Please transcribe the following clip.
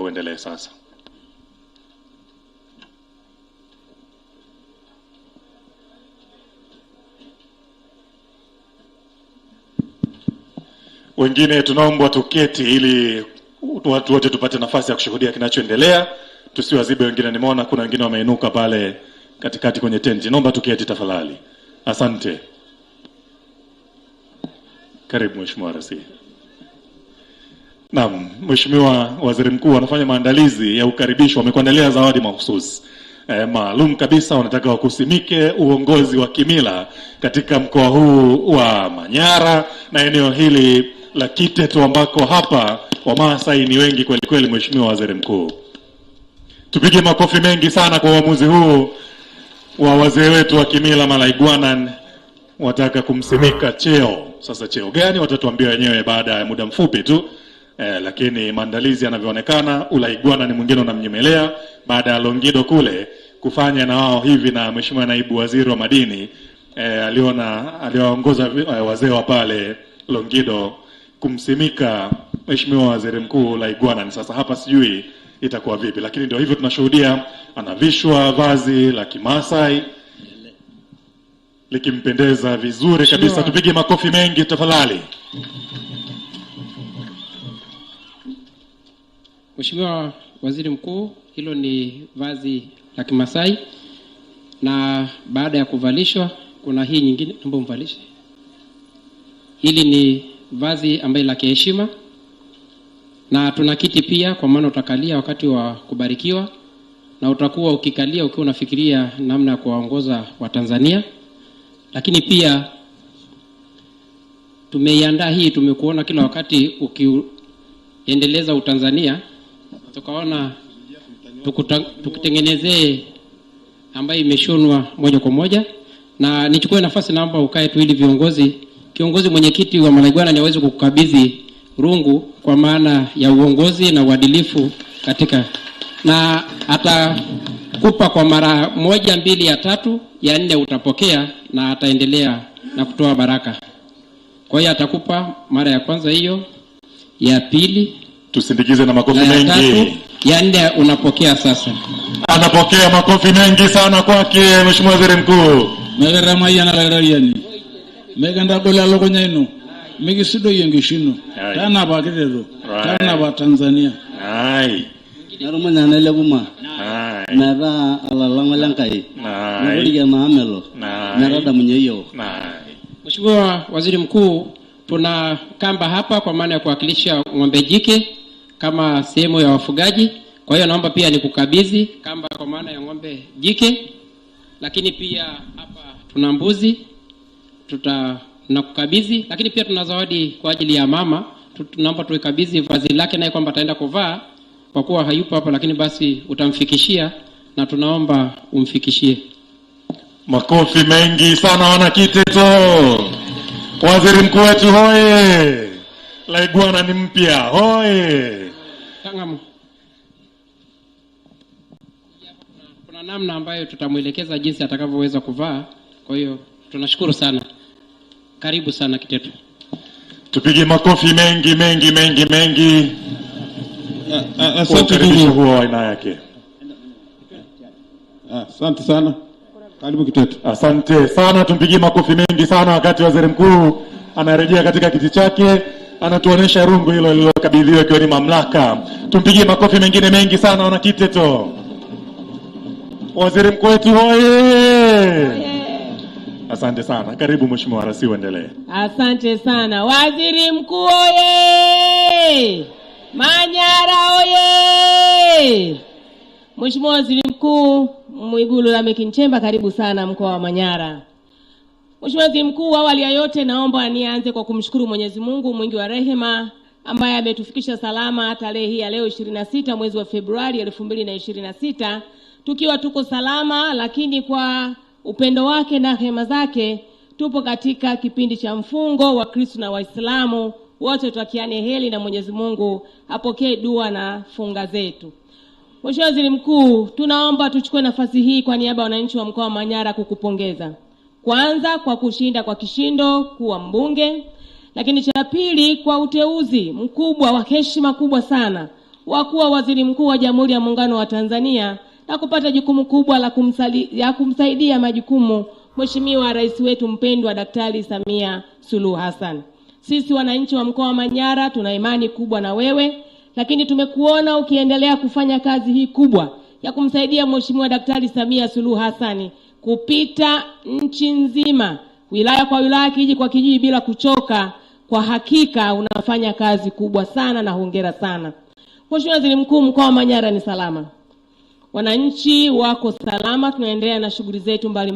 uendelee sasa. Wengine tunaomba tuketi ili watu wote tupate nafasi ya kushuhudia kinachoendelea. Tusiwazibe wengine, nimeona kuna wengine wameinuka pale katikati kwenye tenti. Naomba tuketi tafadhali. Asante. Karibu Mheshimiwa Rasi. Naam, Mheshimiwa Waziri Mkuu wanafanya maandalizi ya ukaribisho, wamekuandalia zawadi mahususi maalum kabisa. Wanataka wakusimike uongozi wa kimila katika mkoa huu wa Manyara na eneo hili la Kiteto ambako hapa Wamaasai ni wengi kweli kweli. Mheshimiwa Waziri Mkuu, tupige makofi mengi sana kwa uamuzi huu wa wazee wetu wa kimila Malaigwanan. Wataka kumsimika cheo. Sasa cheo gani watatuambia wenyewe baada ya muda mfupi tu. Lakini maandalizi yanavyoonekana, Ulaigwanan mwingine unamnyemelea baada ya Longido kule kufanya na wao hivi, na Mheshimiwa Naibu Waziri wa Madini aliwaongoza wazee wa pale Longido kumsimika Mheshimiwa Waziri Mkuu Ulaigwanan. Sasa hapa sijui itakuwa vipi, lakini ndio hivyo tunashuhudia anavishwa vazi la Kimasai likimpendeza vizuri kabisa. Tupige makofi mengi tafadhali. Mheshimiwa Waziri Mkuu, hilo ni vazi la Kimasai, na baada ya kuvalishwa kuna hii nyingine ambayo mvalishe. Hili ni vazi ambayo la kiheshima, na tuna kiti pia kwa maana utakalia wakati wa kubarikiwa, na utakuwa ukikalia ukiwa unafikiria namna ya kuwaongoza wa Tanzania. Lakini pia tumeiandaa hii, tumekuona kila wakati ukiendeleza utanzania, tukaona tukitengenezee ambayo imeshonwa moja kwa moja. Na nichukue nafasi naomba ukae tu ili kiongozi mwenyekiti wa Malaigwanan aweze kukukabidhi rungu kwa maana ya uongozi na uadilifu katika, na atakupa kwa mara 1, 2, ya 3, ya 4 utapokea, na ataendelea na kutoa baraka. Kwa hiyo atakupa mara ya kwanza hiyo, ya 2, tusindikize na makofi mengi, 3, ya 4 unapokea sasa. Anapokea makofi mengi sana kwake Mheshimiwa Waziri Mkuu. Megarama yana rarayani. Meganda gola lokonya ino. Megisido yengishino. Tana ba Kiteto. Tana ba Tanzania. Ai. Narumanya na leguma. Ai. Nara alalanga lankai. Ai. Nuri ya maamelo. Nara da munyeyo. Ai. Mheshimiwa Waziri Mkuu, tuna kamba hapa kwa maana ya kuwakilisha ng'ombe jike kama sehemu ya wafugaji. Kwa hiyo naomba pia nikukabidhi kamba kwa maana ya ng'ombe jike. Lakini pia hapa tuna mbuzi, nakukabidhi. Lakini pia tuna zawadi kwa ajili ya mama. Tunaomba tuikabidhi vazi lake naye kwamba ataenda kuvaa kwa kuwa hayupo hapa, lakini basi utamfikishia na tunaomba umfikishie. Makofi mengi sana wana Kiteto. Waziri Mkuu wetu hoye. Laigwanan mpya hoye. Tangamu. Kuna namna ambayo tutamuelekeza jinsi atakavyoweza kuvaa. Kwa hiyo tunashukuru sana. Karibu sana Kiteto. Tupige makofi mengi mengi mengi mengi. Asante kwa aina yake. Asante sana. Karibu Kiteto. Asante sana, tumpigie makofi mengi sana wakati Waziri Mkuu anarejea katika kiti chake, anatuonesha rungu hilo lililokabidhiwa ikiwa ni mamlaka. Tumpigie makofi mengine mengi sana wana Kiteto. Waziri Mkuu wetu hoye. Asante sana. Karibu Mheshimiwa Rasi, uendelee. Asante sana. Waziri Mkuu hoye. Manyara hoye. Mheshimiwa Waziri Mkuu Mwigulu Lameck Nchemba, karibu sana mkoa wa Manyara. Mheshimiwa Waziri Mkuu, awali ya yote naomba nianze kwa kumshukuru Mwenyezi Mungu mwingi wa rehema ambaye ametufikisha salama tarehe hii ya leo 26 mwezi wa Februari 2026 tukiwa tuko salama, lakini kwa upendo wake na rehema zake tupo katika kipindi cha mfungo wa Kristo na Waislamu wote tutakiane heri na Mwenyezi Mungu apokee dua na funga zetu. Mheshimiwa Waziri Mkuu, tunaomba tuchukue nafasi hii kwa niaba ya wananchi wa mkoa wa Manyara kukupongeza. Kwanza kwa kushinda kwa kishindo kuwa mbunge, lakini cha pili kwa uteuzi mkubwa wa heshima kubwa sana wa kuwa waziri mkuu wa Jamhuri ya Muungano wa Tanzania na kupata jukumu kubwa la kumsaidia majukumu Mheshimiwa Rais wetu mpendwa Daktari Samia Suluhu Hassan. Sisi wananchi wa mkoa wa Manyara tuna imani kubwa na wewe, lakini tumekuona ukiendelea kufanya kazi hii kubwa ya kumsaidia Mheshimiwa Daktari Samia Suluhu Hassan kupita nchi nzima, wilaya kwa wilaya, kijiji kwa kijiji bila kuchoka. Kwa hakika unafanya kazi kubwa sana na hongera sana. Mheshimiwa Waziri Mkuu, mkoa wa Manyara ni salama. Wananchi wako salama, tunaendelea na shughuli zetu mbalimbali.